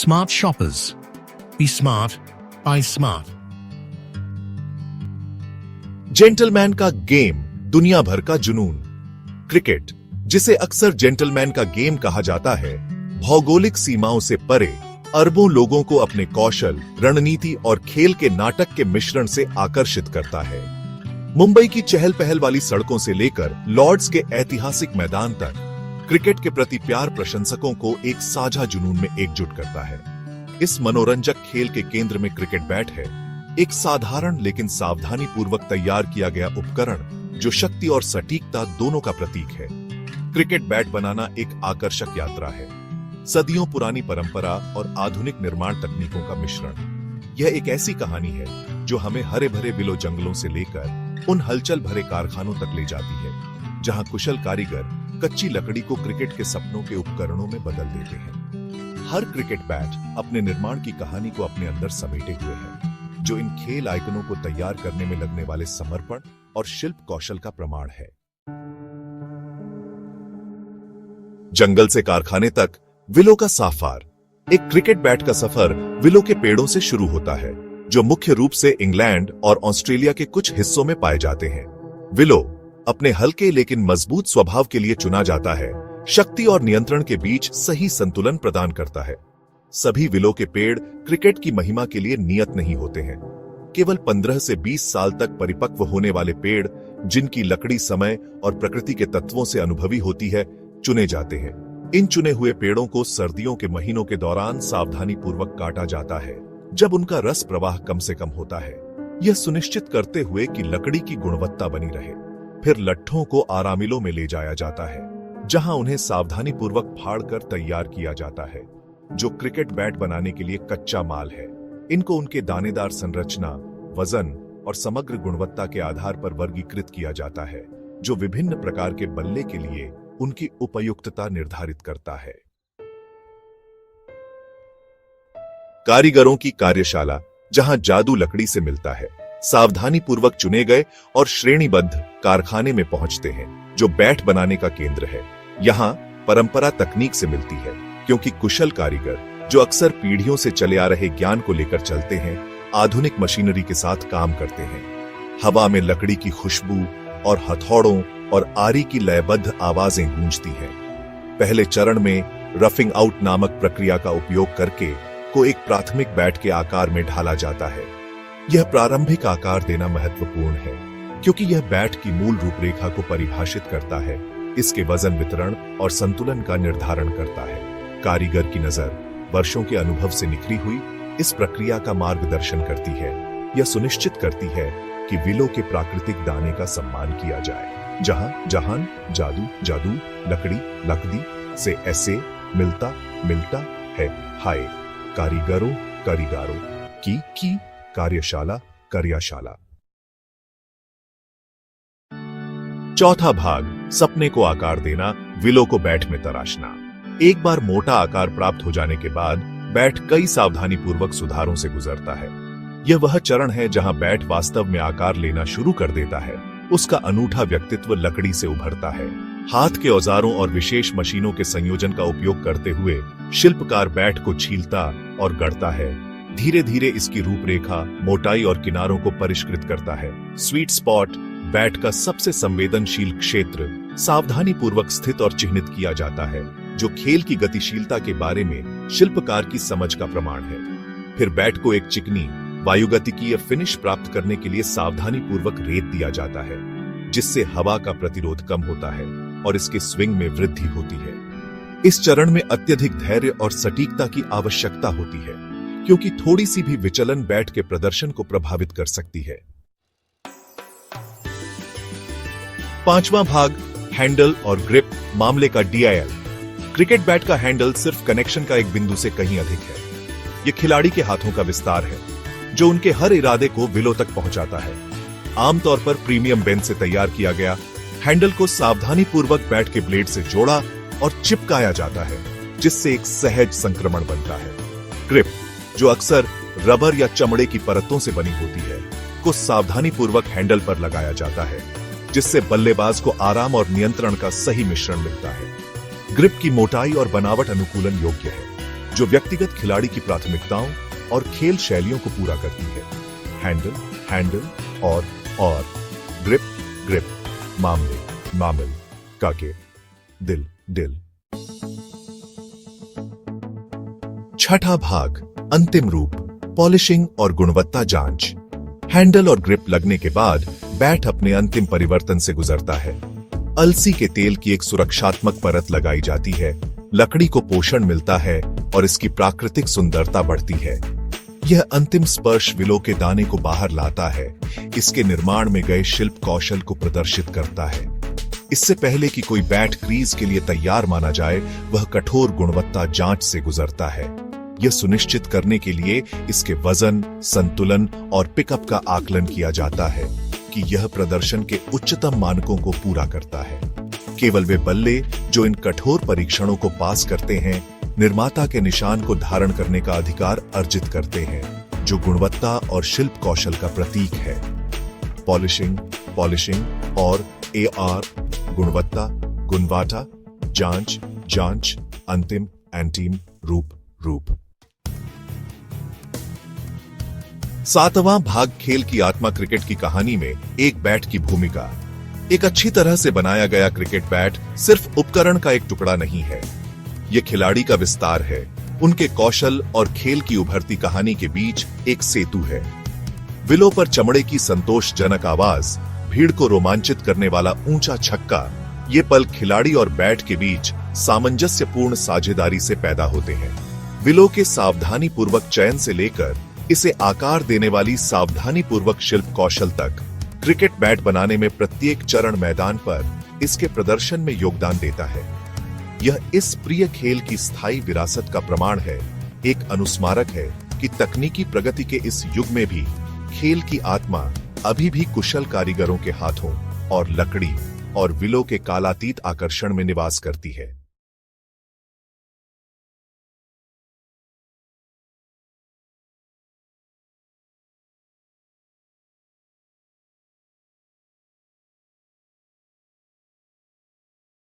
Smart shoppers. Be smart, buy smart. Gentleman का game, दुनिया भर का जुनून। क्रिकेट, जिसे अक्सर जेंटलमैन का गेम कहा जाता है, भौगोलिक सीमाओं से परे अरबों लोगों को अपने कौशल, रणनीति और खेल के नाटक के मिश्रण से आकर्षित करता है। मुंबई की चहल पहल वाली सड़कों से लेकर लॉर्ड्स के ऐतिहासिक मैदान तक क्रिकेट के प्रति प्यार प्रशंसकों को एक साझा जुनून में एकजुट करता है। इस मनोरंजक खेल के केंद्र में क्रिकेट बैट है, एक साधारण लेकिन सावधानी पूर्वक तैयार किया गया उपकरण जो शक्ति और सटीकता दोनों का प्रतीक है। क्रिकेट बैट बनाना एक आकर्षक यात्रा है, सदियों पुरानी परंपरा और आधुनिक निर्माण तकनीकों का मिश्रण। यह एक ऐसी कहानी है जो हमें हरे भरे विलो जंगलों से लेकर उन हलचल भरे कारखानों तक ले जाती है, जहां कुशल कारीगर कच्ची लकड़ी को क्रिकेट के सपनों के उपकरणों में बदल देते हैं। हर क्रिकेट बैट अपने निर्माण की कहानी को अपने अंदर समेटे हुए है, जो इन खेल आइकनों को तैयार करने में लगने वाले समर्पण और शिल्प कौशल का प्रमाण है। जंगल से कारखाने तक विलो का साफार। एक क्रिकेट बैट का सफर विलो के पेड़ों से शुरू होता है, जो मुख्य रूप से इंग्लैंड और ऑस्ट्रेलिया के कुछ हिस्सों में पाए जाते हैं। विलो अपने हल्के लेकिन मजबूत स्वभाव के लिए चुना जाता है, शक्ति और नियंत्रण के बीच सही संतुलन प्रदान करता है। सभी विलो के पेड़ क्रिकेट की महिमा के लिए नियत नहीं होते हैं। केवल 15 से 20 साल तक परिपक्व होने वाले पेड़, जिनकी लकड़ी समय और प्रकृति के तत्वों से अनुभवी होती है, चुने जाते हैं। इन चुने हुए पेड़ों को सर्दियों के महीनों के दौरान सावधानी पूर्वक काटा जाता है, जब उनका रस प्रवाह कम से कम होता है, यह सुनिश्चित करते हुए कि लकड़ी की गुणवत्ता बनी रहे। फिर लट्ठों को आरामिलों में ले जाया जाता है, जहां उन्हें सावधानी पूर्वक फाड़कर तैयार किया जाता है, जो क्रिकेट बैट बनाने के लिए कच्चा माल है। इनको उनके दानेदार संरचना, वजन और समग्र गुणवत्ता के आधार पर वर्गीकृत किया जाता है, जो विभिन्न प्रकार के बल्ले के लिए उनकी उपयुक्तता निर्धारित करता है। कारीगरों की कार्यशाला, जहां जादू लकड़ी से मिलता है, सावधानी पूर्वक चुने गए और श्रेणीबद्ध कारखाने में पहुंचते हैं, जो बैट बनाने का केंद्र है। यहाँ परंपरा तकनीक से मिलती है, क्योंकि कुशल कारीगर, जो अक्सर पीढ़ियों से चले आ रहे ज्ञान को लेकर चलते हैं, आधुनिक मशीनरी के साथ काम करते हैं। हवा में लकड़ी की खुशबू और हथौड़ों और आरी की लयबद्ध आवाजें गूंजती हैं। पहले चरण में रफिंग आउट नामक प्रक्रिया का उपयोग करके को एक प्राथमिक बैट के आकार में ढाला जाता है। यह प्रारंभिक आकार देना महत्वपूर्ण है, क्योंकि यह बैट की मूल रूपरेखा को परिभाषित करता है, इसके वजन वितरण और संतुलन का निर्धारण करता है। कारीगर की नजर वर्षों के अनुभव से निखरी हुई इस प्रक्रिया का मार्गदर्शन करती है। यह सुनिश्चित करती है कि विलो के प्राकृतिक दाने का सम्मान किया जाए, जहां जहान जादू जादू लकड़ी लकड़ी से ऐसे मिलता मिलता है। हाय कारीगरों की कार्यशाला कार्यशाला। चौथा भाग, सपने को आकार देना, विलो को बैट में तराशना। एक बार मोटा आकार प्राप्त हो जाने के बाद बैट कई सावधानी पूर्वक सुधारों से गुजरता है। यह वह चरण है जहां बैट वास्तव में आकार लेना शुरू कर देता है। उसका अनूठा व्यक्तित्व लकड़ी से उभरता है। हाथ के औजारों और विशेष मशीनों के संयोजन का उपयोग करते हुए शिल्पकार बैट को छीलता और गढ़ता है। धीरे धीरे इसकी रूपरेखा, मोटाई और किनारों को परिष्कृत करता है। स्वीट स्पॉट, बैट का सबसे संवेदनशील क्षेत्र, सावधानी पूर्वक स्थित और चिह्नित किया जाता है, जो खेल की गतिशीलता के बारे में शिल्पकार की समझ का प्रमाण है। फिर बैट को एक चिकनी वायुगतिकीय फिनिश प्राप्त करने के लिए सावधानी पूर्वक रेत दिया जाता है, जिससे हवा का प्रतिरोध कम होता है और इसके स्विंग में वृद्धि होती है। इस चरण में अत्यधिक धैर्य और सटीकता की आवश्यकता होती है, क्योंकि थोड़ी सी भी विचलन बैट के प्रदर्शन को प्रभावित कर सकती है। पांचवा भाग, हैंडल और ग्रिप मामले का DIL। क्रिकेट बैट का हैंडल सिर्फ कनेक्शन का एक बिंदु से कहीं अधिक है। यह खिलाड़ी के हाथों का विस्तार है, जो उनके हर इरादे को विलो तक पहुंचाता है। आमतौर पर प्रीमियम बेंच से तैयार किया गया हैंडल को सावधानी पूर्वक बैट के ब्लेड से जोड़ा और चिपकाया जाता है, जिससे एक सहज संक्रमण बनता है। ग्रिप, जो अक्सर रबर या चमड़े की परतों से बनी होती है, को सावधानी पूर्वक हैंडल पर लगाया जाता है, जिससे बल्लेबाज को आराम और नियंत्रण का सही मिश्रण मिलता है। ग्रिप की मोटाई और बनावट अनुकूलन योग्य है। जो व्यक्तिगत खिलाड़ी की प्राथमिकताओं और खेल शैलियों को पूरा करती है। हैंडल, हैंडल और ग्रिप, ग्रिप, मामले, मामल, काके, दिल, दिल। छठा भाग, अंतिम रूप, पॉलिशिंग और गुणवत्ता जांच। हैंडल और ग्रिप लगने के बाद बैट अपने अंतिम परिवर्तन से गुजरता है। अलसी के तेल की एक सुरक्षात्मक परत लगाई जाती है, लकड़ी को पोषण मिलता है और इसकी प्राकृतिक सुंदरता बढ़ती है। यह अंतिम स्पर्श विलो के दाने को बाहर लाता है, इसके निर्माण में गए शिल्प कौशल को प्रदर्शित करता है। इससे पहले कि कोई बैट क्रीज के लिए तैयार माना जाए, वह कठोर गुणवत्ता जांच से गुजरता है। यह सुनिश्चित करने के लिए इसके वजन, संतुलन और पिकअप का आकलन किया जाता है कि यह प्रदर्शन के उच्चतम मानकों को पूरा करता है। केवल वे बल्ले जो इन कठोर परीक्षणों को पास करते हैं, निर्माता के निशान को धारण करने का अधिकार अर्जित करते हैं, जो गुणवत्ता और शिल्प कौशल का प्रतीक है। पॉलिशिंग, पॉलिशिंग और AR, गुणवत्ता, गुणवत्ता, जांच, जांच, अंतिम, अंतिम, रूप, रूप। सातवां भाग, खेल की आत्मा। क्रिकेट की कहानी में एक बैट की भूमिका। एक अच्छी तरह से बनाया गया क्रिकेट बैट सिर्फ उपकरण का एक टुकड़ा नहीं है, यह खिलाड़ी का विस्तार है, उनके कौशल और खेल की उभरती कहानी के बीच एक सेतु है। विलो पर चमड़े की संतोषजनक आवाज, भीड़ को रोमांचित करने वाला ऊंचा छक्का, ये पल खिलाड़ी और बैट के बीच सामंजस्यपूर्ण साझेदारी से पैदा होते हैं। विलो के सावधानी पूर्वक चयन से लेकर इसे आकार देने वाली सावधानी पूर्वक शिल्प कौशल तक, क्रिकेट बैट बनाने में प्रत्येक चरण मैदान पर इसके प्रदर्शन में योगदान देता है। यह इस प्रिय खेल की स्थायी विरासत का प्रमाण है, एक अनुस्मारक है कि तकनीकी प्रगति के इस युग में भी खेल की आत्मा अभी भी कुशल कारीगरों के हाथों और लकड़ी और विलो के कालातीत आकर्षण में निवास करती है।